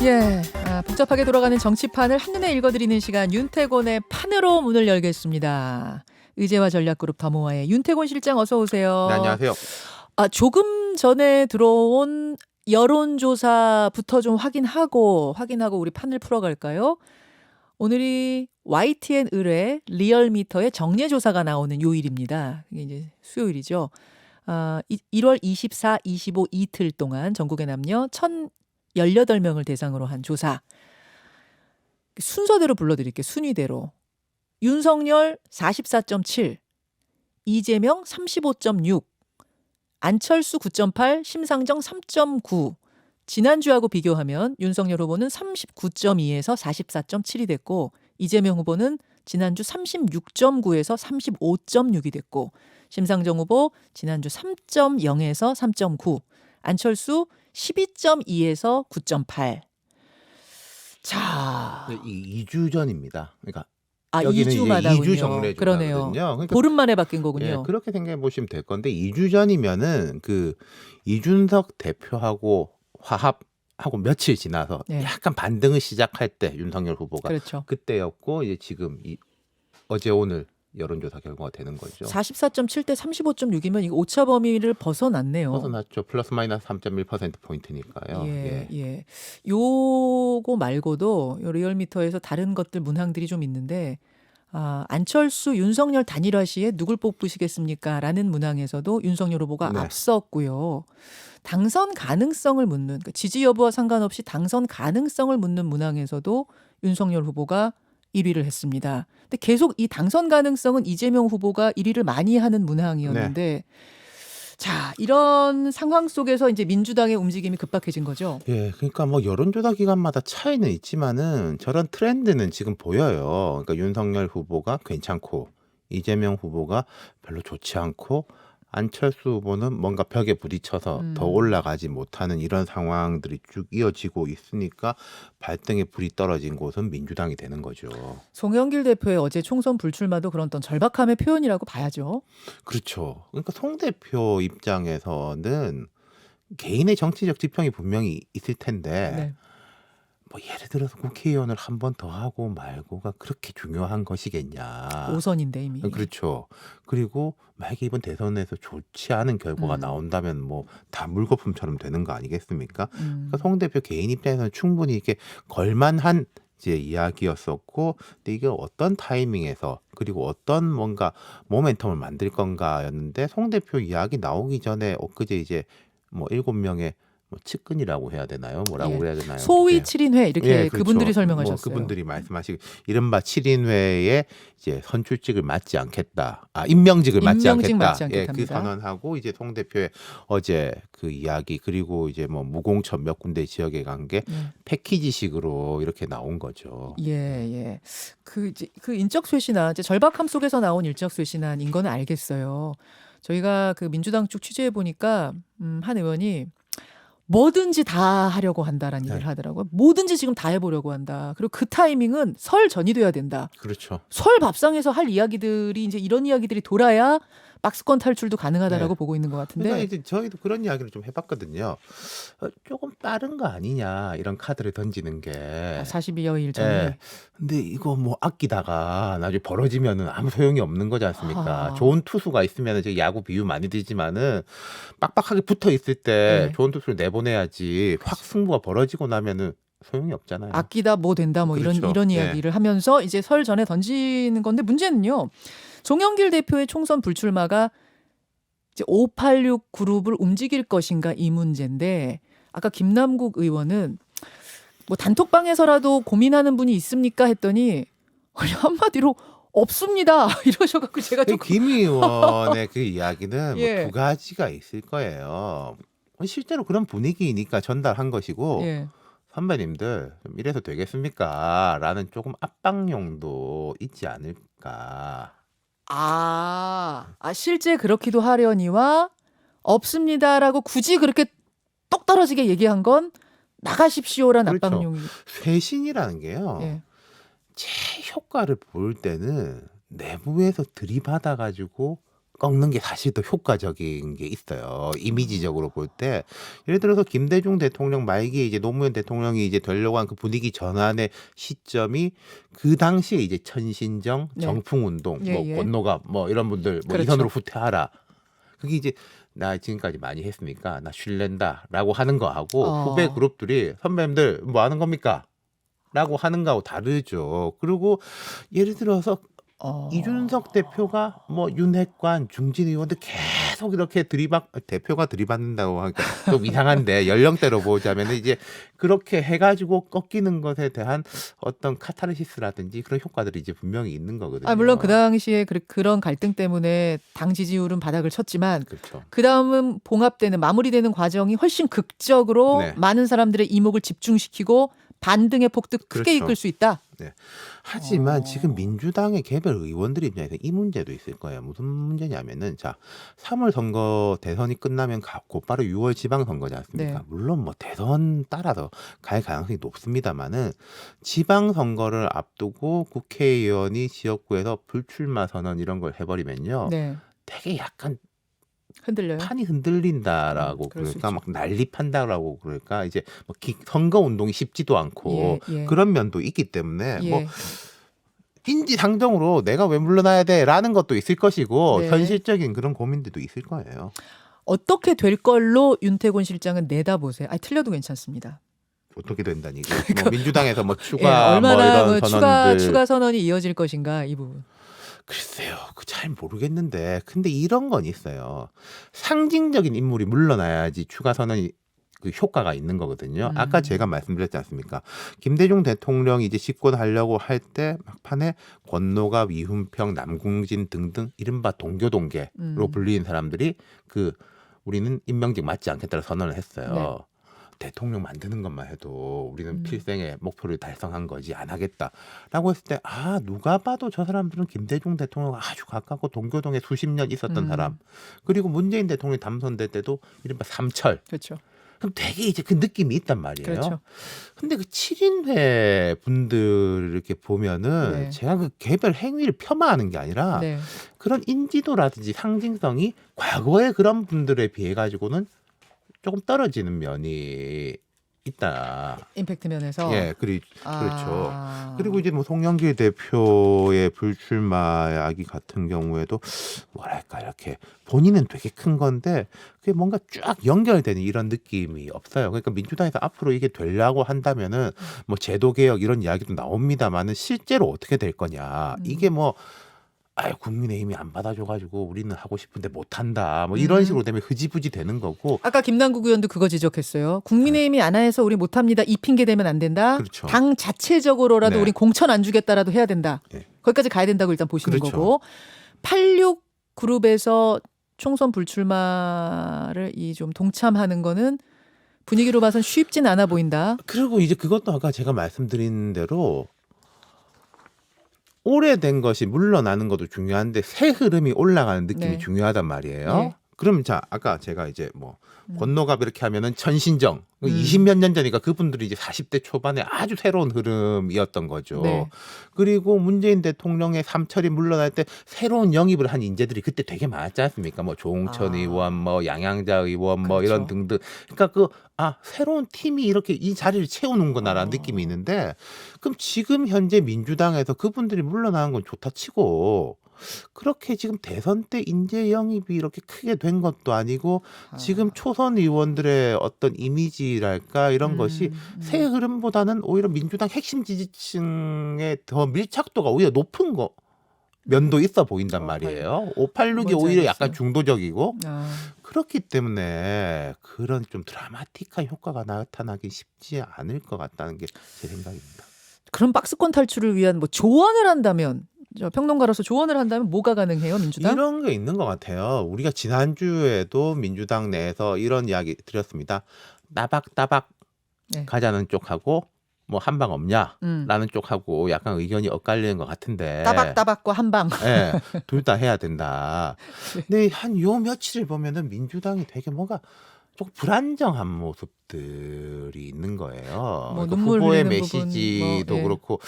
예, 복잡하게 돌아가는 정치판을 한눈에 읽어드리는 시간 윤태곤의 판으로 문을 열겠습니다. 의제와 전략그룹 더모아의 윤태곤 실장 어서 오세요. 네, 안녕하세요. 조금 전에 들어온 여론조사부터 좀 확인하고 우리 판을 풀어갈까요? 오늘이 YTN 의뢰 리얼미터의 정례조사가 나오는 요일입니다. 이게 이제 수요일이죠. 1월 24, 25 이틀 동안 전국의 남녀 1,018명을 대상으로 한 조사. 순서대로 불러드릴게요. 순위대로. 윤석열 44.7, 이재명 35.6, 안철수 9.8, 심상정 3.9. 지난주하고 비교하면 윤석열 후보는 39.2에서 44.7이 됐고 이재명 후보는 지난주 36.9에서 35.6이 됐고 심상정 후보 지난주 3.0에서 3.9, 안철수 12.2에서 9.8. 자, 2주 전입니다. 그러니까 2주마다군요. 2주 정례 그러네요. 조사거든요. 그러니까 보름 만에 바뀐 거군요. 예, 그렇게 생각해 보시면 될 건데 2주 전이면은 그 이준석 대표하고 화합하고 며칠 지나서 네. 약간 반등을 시작할 때 윤석열 후보가 그렇죠. 그때였고 이제 지금 어제 오늘 여론조사 결과가 되는 거죠. 44.7대 35.6이면 이거 오차 범위를 벗어났네요. 벗어났죠. 플러스 마이너스 3.1% 포인트니까요. 예. 요거 말고도 요 리얼미터에서 다른 것들 문항들이 좀 있는데 안철수 윤석열 단일화 시에 누굴 뽑으시겠습니까? 라는 문항에서도 윤석열 후보가 네. 앞섰고요. 당선 가능성을 묻는, 그러니까 지지 여부와 상관없이 당선 가능성을 묻는 문항에서도 윤석열 후보가 1위를 했습니다. 근데 계속 이 당선 가능성은 이재명 후보가 1위를 많이 하는 문항이었는데 자, 이런 상황 속에서 이제 민주당의 움직임이 급박해진 거죠. 예, 그러니까 뭐 여론조사 기관마다 차이는 있지만은 저런 트렌드는 지금 보여요. 그러니까 윤석열 후보가 괜찮고 이재명 후보가 별로 좋지 않고 안철수 후보는 뭔가 벽에 부딪혀서 더 올라가지 못하는 이런 상황들이 쭉 이어지고 있으니까 발등에 불이 떨어진 곳은 민주당이 되는 거죠. 송영길 대표의 어제 총선 불출마도 그런 어떤 절박함의 표현이라고 봐야죠. 그렇죠. 그러니까 송 대표 입장에서는 개인의 정치적 지평이 분명히 있을 텐데 네. 뭐 예를 들어서 국회의원을 한 번 더 하고 말고가 그렇게 중요한 것이겠냐. 5선인데 이미. 그렇죠. 그리고 만약에 이번 대선에서 좋지 않은 결과가 나온다면 뭐 다 물거품처럼 되는 거 아니겠습니까? 그러니까 송 대표 개인 입장에서는 충분히 이게 걸만한 이제 이야기였었고, 근데 이게 어떤 타이밍에서 그리고 어떤 뭔가 모멘텀을 만들 건가였는데 송 대표 이야기 나오기 전에 엊그제 이제 뭐 7명의 뭐 측근이라고 해야 되나요? 뭐라고 예. 그래야 되나요? 소위 예. 7인회 이렇게 예, 그렇죠. 그분들이 뭐 설명하셨어요. 그분들이 말씀하시고 이른바 7인회에 이제 선출직을 맡지 않겠다. 임명직을 맡지 임명직 않겠다. 맡지 예, 그 않겠답니다. 선언하고 이제 송 대표의 어제 그 이야기 그리고 이제 뭐 무공천 몇 군데 지역에 간 게 패키지식으로 이렇게 나온 거죠. 예. 그 인적 쇄신안, 이제 절박함 속에서 나온 인적 쇄신안인 건 알겠어요. 저희가 그 민주당 쪽 취재해 보니까 한 의원이 뭐든지 다 하려고 한다라는 얘기를 하더라고요. 뭐든지 지금 다 해보려고 한다. 그리고 그 타이밍은 설 전이 돼야 된다. 그렇죠. 설 밥상에서 할 이야기들이 이제 이런 이야기들이 돌아야 박스권 탈출도 가능하다라고 보고 있는 것 같은데. 그러니까 이제 저희도 그런 이야기를 좀 해봤거든요. 조금 빠른 거 아니냐 이런 카드를 던지는 게. 42여일 전에. 예. 근데 이거 뭐 아끼다가 나중에 벌어지면은 아무 소용이 없는 거지 않습니까? 좋은 투수가 있으면은 지금 야구 비유 많이 들지만은 빡빡하게 붙어 있을 때 좋은 투수를 내보내야지 확 승부가 벌어지고 나면은 소용이 없잖아요. 아끼다 뭐 된다 뭐 그렇죠. 이런 이야기를 하면서 이제 설 전에 던지는 건데 문제는요. 송영길 대표의 총선 불출마가 이제 586 그룹을 움직일 것인가 이 문제인데 아까 김남국 의원은 뭐 단톡방에서라도 고민하는 분이 있습니까 했더니 한마디로 없습니다 이러셔갖고 제가 그 조금 김 의원의 그 이야기는 예. 뭐 두 가지가 있을 거예요. 실제로 그런 분위기니까 전달한 것이고 예. 선배님들 좀 이래서 되겠습니까? 라는 조금 압박용도 있지 않을까. 실제 그렇기도 하려니와 없습니다라고 굳이 그렇게 똑 떨어지게 얘기한 건 나가십시오란 그렇죠. 압박용이. 쇄신이라는 게요. 예. 제 효과를 볼 때는 내부에서 들이받아가지고 꺾는 게 사실 더 효과적인 게 있어요. 이미지적으로 볼 때 예를 들어서 김대중 대통령 말기에 이제 노무현 대통령이 이제 되려고 한 그 분위기 전환의 시점이 그 당시에 이제 천신정, 네. 정풍운동, 예, 뭐 예. 권노갑 뭐 이런 분들 뭐 그렇죠. 이선으로 후퇴하라. 그게 이제 나 지금까지 많이 했으니까 나 쉴랜다라고 하는 거 하고 후배 그룹들이 선배님들 뭐 하는 겁니까? 라고 하는 거하고 다르죠. 그리고 예를 들어서 이준석 대표가 뭐 윤핵관, 중진 의원들 계속 이렇게 대표가 들이받는다고 하니까 좀 이상한데 연령대로 보자면 이제 그렇게 해가지고 꺾이는 것에 대한 어떤 카타르시스라든지 그런 효과들이 이제 분명히 있는 거거든요. 물론 그 당시에 그런 갈등 때문에 당 지지율은 바닥을 쳤지만 그렇죠. 그 다음은 봉합되는 마무리되는 과정이 훨씬 극적으로 네. 많은 사람들의 이목을 집중시키고 반등의 폭도 크게 그렇죠. 이끌 수 있다. 네. 하지만 지금 민주당의 개별 의원들 입장에서 이 문제도 있을 거예요. 무슨 문제냐면은 자 3월 선거 대선이 끝나면 곧바로 6월 지방선거지 않습니까? 네. 물론 뭐 대선 따라서 갈 가능성이 높습니다만은 지방선거를 앞두고 국회의원이 지역구에서 불출마 선언 이런 걸 해버리면요. 네. 되게 약간 흔들려요. 판이 흔들린다라고 그럴 수 그럴까 있죠. 막 난립한다라고 그럴까 이제 뭐 선거 운동이 쉽지도 않고 예, 예. 그런 면도 있기 때문에 예. 뭐 인지상정으로 내가 왜 물러나야 돼라는 것도 있을 것이고 네. 현실적인 그런 고민들도 있을 거예요. 어떻게 될 걸로 윤태곤 실장은 내다보세요. 틀려도 괜찮습니다. 어떻게 된다니 뭐 민주당에서 뭐 예, 추가 얼마나 뭐 이런 뭐 선언들 추가 선언이 이어질 것인가 이 부분. 글쎄요, 그 잘 모르겠는데 근데 이런 건 있어요. 상징적인 인물이 물러나야지 추가 선언이 그 효과가 있는 거거든요. 아까 제가 말씀드렸지 않습니까? 김대중 대통령이 이제 집권하려고 할 때 막판에 권노갑, 이훈평, 남궁진 등등 이른바 동교동계로 불리는 사람들이 그 우리는 임명직 맞지 않겠다고 선언을 했어요. 대통령 만드는 것만 해도 우리는 필생의 목표를 달성한 거지 안 하겠다라고 했을 때 누가 봐도 저 사람들은 김대중 대통령 아주 가깝고 동교동에 수십 년 있었던 사람 그리고 문재인 대통령이 당선될 때도 이른바 삼철 그렇죠. 그럼 되게 이제 그 느낌이 있단 말이에요. 그렇죠. 근데 그 7인회 분들 이렇게 보면은 네. 제가 그 개별 행위를 폄하하는 게 아니라 네. 그런 인지도라든지 상징성이 과거의 그런 분들에 비해 가지고는 조금 떨어지는 면이 있다. 임팩트 면에서. 예, 그렇죠. 아. 그리고 이제 뭐 송영길 대표의 불출마 이야기 같은 경우에도 뭐랄까 이렇게 본인은 되게 큰 건데 그게 뭔가 쫙 연결되는 이런 느낌이 없어요. 그러니까 민주당에서 앞으로 이게 되려고 한다면은 뭐 제도 개혁 이런 이야기도 나옵니다만은 실제로 어떻게 될 거냐 이게 뭐 국민의힘이 안 받아줘가지고 우리는 하고 싶은데 못한다. 뭐 이런 식으로 되면 흐지부지 되는 거고. 아까 김남국 의원도 그거 지적했어요. 국민의힘이 안 해서 우리 못합니다. 이 핑계 대면 안 된다. 그렇죠. 당 자체적으로라도 네. 우리 공천 안 주겠다라도 해야 된다. 네. 거기까지 가야 된다고 일단 보시는 그렇죠. 거고. 86 그룹에서 총선 불출마를 좀 동참하는 거는 분위기로 봐선 쉽진 않아 보인다. 그리고 이제 그것도 아까 제가 말씀드린 대로 오래된 것이 물러나는 것도 중요한데 새 흐름이 올라가는 느낌이 네. 중요하단 말이에요. 네. 그럼 자 아까 제가 이제 뭐 권노갑 이렇게 하면은 천신정 20몇 년 전이니까 그분들이 이제 40대 초반에 아주 새로운 흐름이었던 거죠. 네. 그리고 문재인 대통령의 삼철이 물러날 때 새로운 영입을 한 인재들이 그때 되게 많았지 않습니까? 뭐 조홍천 의원, 뭐 양양자 의원, 뭐 그렇죠. 이런 등등. 그러니까 새로운 팀이 이렇게 이 자리를 채우는구나라는 느낌이 있는데 그럼 지금 현재 민주당에서 그분들이 물러나는 건 좋다 치고 그렇게 지금 대선 때 인재 영입이 이렇게 크게 된 것도 아니고 지금 초선 의원들의 어떤 이미지랄까 이런 것이 새 흐름보다는 오히려 민주당 핵심 지지층의 더 밀착도가 오히려 높은 거 면도 있어 보인단 말이에요. 586이 오히려 약간 중도적이고 그렇기 때문에 그런 좀 드라마틱한 효과가 나타나기 쉽지 않을 것 같다는 게 제 생각입니다. 그런 박스권 탈출을 위한 뭐 조언을 한다면 평론가로서 조언을 한다면 뭐가 가능해요, 민주당? 이런 게 있는 것 같아요. 우리가 지난주에도 민주당 내에서 이런 이야기 드렸습니다. 따박따박 네. 가자는 쪽하고 뭐 한방 없냐라는 쪽하고 약간 의견이 엇갈리는 것 같은데 따박따박과 한방. 네, 둘 다 해야 된다. 근데 한 요 며칠을 보면은 민주당이 되게 뭔가 좀 불안정한 모습들이 있는 거예요. 뭐 그러니까 눈물 후보의 흘리는 메시지도 부분, 뭐, 예. 그렇고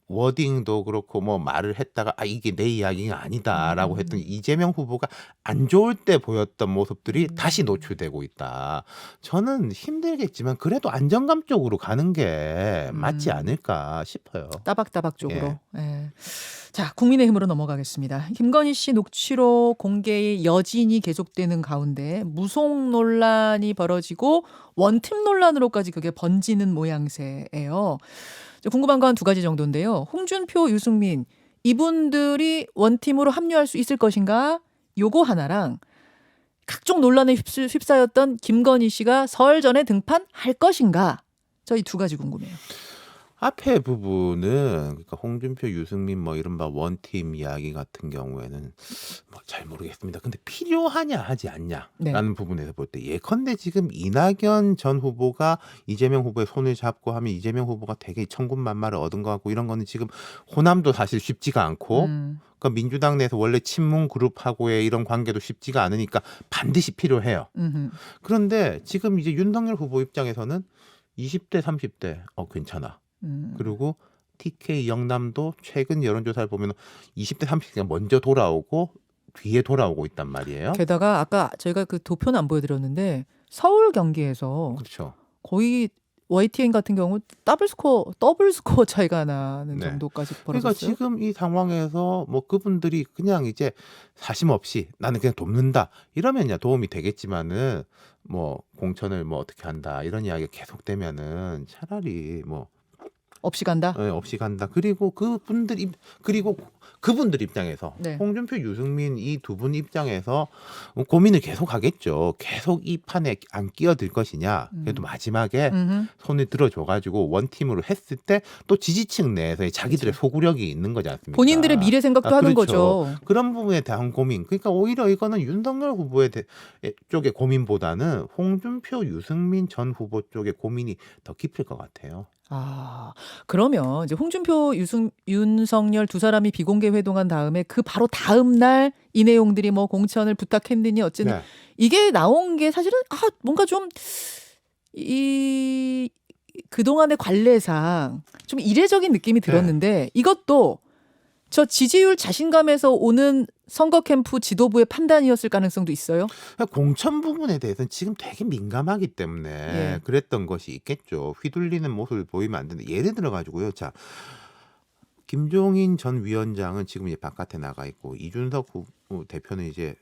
워딩도 그렇고 뭐 말을 했다가 아 이게 내 이야기가 아니다라고 음. 했더니 이재명 후보가 안 좋을 때 보였던 모습들이 다시 음. 노출되고 있다. 저는 힘들겠지만 그래도 안정감 쪽으로 가는 게 맞지 음. 않을까 싶어요. 따박따박 쪽으로. 예. 예. 자, 국민의힘으로 넘어가겠습니다. 김건희 씨 녹취록 공개의 여진이 계속되는 가운데 무속 논란이 벌어지고 원팀 논란으로까지 그게 번지는 모양새예요. 이제 궁금한 거 한 두 가지 정도인데요. 홍준표, 유승민 이분들이 원팀으로 합류할 수 있을 것인가? 요거 하나랑 각종 논란에 휩싸였던 김건희 씨가 설 전에 등판할 것인가? 저희 두 가지 궁금해요. 앞에 부분은 그러니까 홍준표, 유승민 뭐 이른바 원팀 이야기 같은 경우에는 뭐 잘 모르겠습니다. 근데 필요하냐 하지 않냐라는 네. 부분에서 볼 때 예컨대 지금 이낙연 전 후보가 이재명 후보의 손을 잡고 하면 이재명 후보가 되게 천군만마를 얻은 것 같고 이런 거는 지금 호남도 사실 쉽지가 않고 음. 그러니까 민주당 내에서 원래 친문 그룹하고의 이런 관계도 쉽지가 않으니까 반드시 필요해요. 음흠. 그런데 지금 이제 윤석열 후보 입장에서는 20대, 30대 괜찮아. 그리고 TK 영남도 최근 여론조사를 보면 20대 30대가 먼저 돌아오고 뒤에 돌아오고 있단 말이에요. 게다가 아까 저희가 그 도표는 안 보여드렸는데 서울 경기에서 그렇죠. 거의 YTN 같은 경우 더블 스코어 차이가 나는 네. 정도까지 그러니까 벌어졌어요. 지금 이 상황에서 뭐 그분들이 그냥 이제 사심 없이 나는 그냥 돕는다 이러면야 도움이 되겠지만은 뭐 공천을 뭐 어떻게 한다 이런 이야기가 계속되면은 차라리 뭐 없이 간다. 없이 간다. 그리고 그분들 입장에서 네. 홍준표, 유승민 이 두 분 입장에서 고민을 계속 하겠죠. 계속 이 판에 안 끼어들 것이냐. 그래도 마지막에 음흠. 손을 들어줘가지고 원팀으로 했을 때 또 지지층 내에서 자기들의 소구력이 있는 거지 않습니까? 본인들의 미래 생각도 하는 그렇죠. 거죠. 그런 부분에 대한 고민. 그러니까 오히려 이거는 윤석열 후보의 쪽의 고민보다는 홍준표, 유승민 전 후보 쪽의 고민이 더 깊을 것 같아요. 아, 그러면 이제 홍준표, 윤석열 두 사람이 비공개 회동한 다음에 그 바로 다음 날 이 내용들이 뭐 공천을 부탁했느니 어쨌든 네. 이게 나온 게 사실은 뭔가 좀 그동안의 관례상 좀 이례적인 느낌이 들었는데 이것도 저 지지율 자신감에서 오는 선거 캠프 지도부의 판단이었을 가능성도 있어요? 공천 부분에 대해서는 지금 되게 민감하기 때문에 예. 그랬던 것이 있겠죠. 휘둘리는 모습을 보이면 안 되는데 예를 들어 가지고요. 자, 김종인 전 위원장은 지금 이제 바깥에 나가 있고 이준석 대표는 이제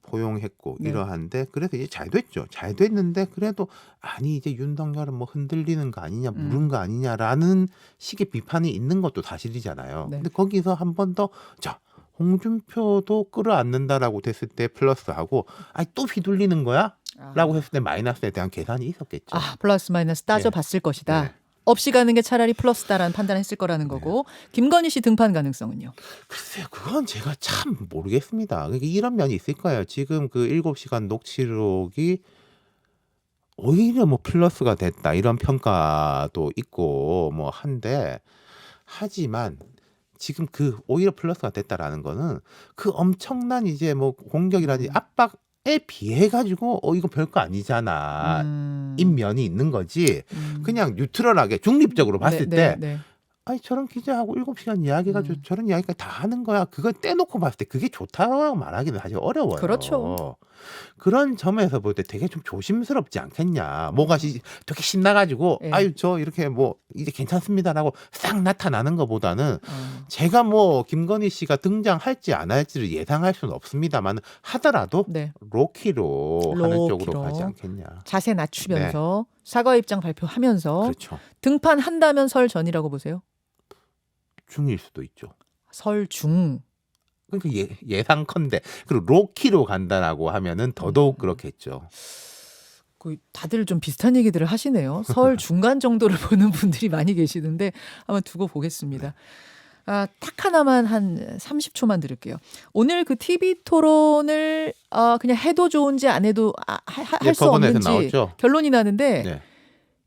포용했고 네. 이러한데 그래서 이제 잘 됐죠. 잘 됐는데 그래도 아니 이제 윤석열은 뭐 흔들리는 거 아니냐 물은 거 아니냐라는 식의 비판이 있는 것도 사실이잖아요. 네. 근데 거기서 한 번 더 자 홍준표도 끌어안는다라고 됐을 때 플러스하고 아니 또 휘둘리는 거야? 라고 했을 때 마이너스에 대한 계산이 있었겠죠. 플러스 마이너스 따져봤을 것이다. 네. 없이 가는 게 차라리 플러스다라는 판단을 했을 거라는 거고 김건희 씨 등판 가능성은요? 글쎄요, 그건 제가 참 모르겠습니다. 그러니까 이런 면이 있을 거예요. 지금 그 7시간 녹취록이 오히려 뭐 플러스가 됐다 이런 평가도 있고 뭐 한데 하지만 지금 그 오히려 플러스가 됐다라는 거는 그 엄청난 이제 뭐 공격이라든지 압박에 비해 가지고 이거 별거 아니잖아. 인면이 있는 거지. 그냥 뉴트럴하게 중립적으로 봤을 때 아니 저런 기자하고 7시간 이야기해가지고 저런 이야기까지 다 하는 거야. 그걸 떼놓고 봤을 때 그게 좋다고 말하기는 사실 어려워요. 그렇죠. 그런 점에서 볼 때 되게 좀 조심스럽지 않겠냐. 뭐가 되게 신나가지고 예. 아유 저 이렇게 뭐 이제 괜찮습니다라고 싹 나타나는 것보다는 제가 뭐 김건희 씨가 등장할지 안 할지를 예상할 수는 없습니다만 하더라도 네. 로키로 하는 쪽으로 로키로. 가지 않겠냐. 자세 낮추면서 사과 입장 발표하면서 그렇죠. 등판한다면 설 전이라고 보세요? 중일 수도 있죠. 설 중. 그러니까 예상컨대 그리고 로키로 간다라고 하면은 더더욱 그렇겠죠. 다들 좀 비슷한 얘기들을 하시네요. 설 중간 정도를 보는 분들이 많이 계시는데 한번 두고 보겠습니다. 딱 하나만 한 30초만 들을게요. 오늘 그 TV 토론을 그냥 해도 좋은지 안 해도 할 수 법원에서 없는지 나왔죠. 결론이 나는데 네.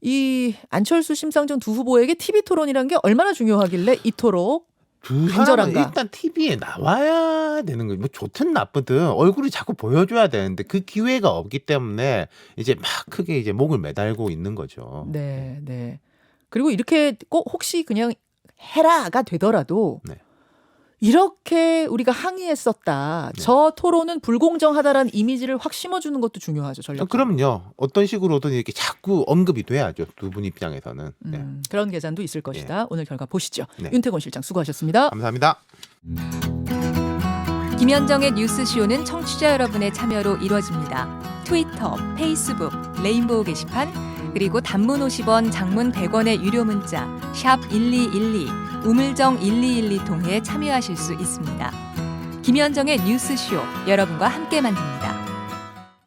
이 안철수 심상정 두 후보에게 TV 토론이란 게 얼마나 중요하길래 이토록 두 사람은 간절한가? 일단 TV에 나와야 되는 거예요. 뭐 좋든 나쁘든 얼굴이 자꾸 보여줘야 되는데 그 기회가 없기 때문에 이제 막 크게 이제 목을 매달고 있는 거죠. 네. 그리고 이렇게 꼭 혹시 그냥 해라가 되더라도 네. 이렇게 우리가 항의했었다. 네. 저 토론은 불공정하다라는 이미지를 확 심어주는 것도 중요하죠. 전략. 그럼요. 어떤 식으로든 이렇게 자꾸 언급이 돼야죠. 두 분 입장에서는. 네. 그런 계산도 있을 것이다. 오늘 결과 보시죠. 네. 윤태곤 실장 수고하셨습니다. 감사합니다. 김현정의 뉴스쇼는 청취자 여러분의 참여로 이루어집니다. 트위터, 페이스북, 레인보우 게시판, 그리고 단문 50원, 장문 100원의 유료 문자 샵 1212, 우물정 1212 통해 참여하실 수 있습니다. 김현정의 뉴스쇼, 여러분과 함께 만듭니다.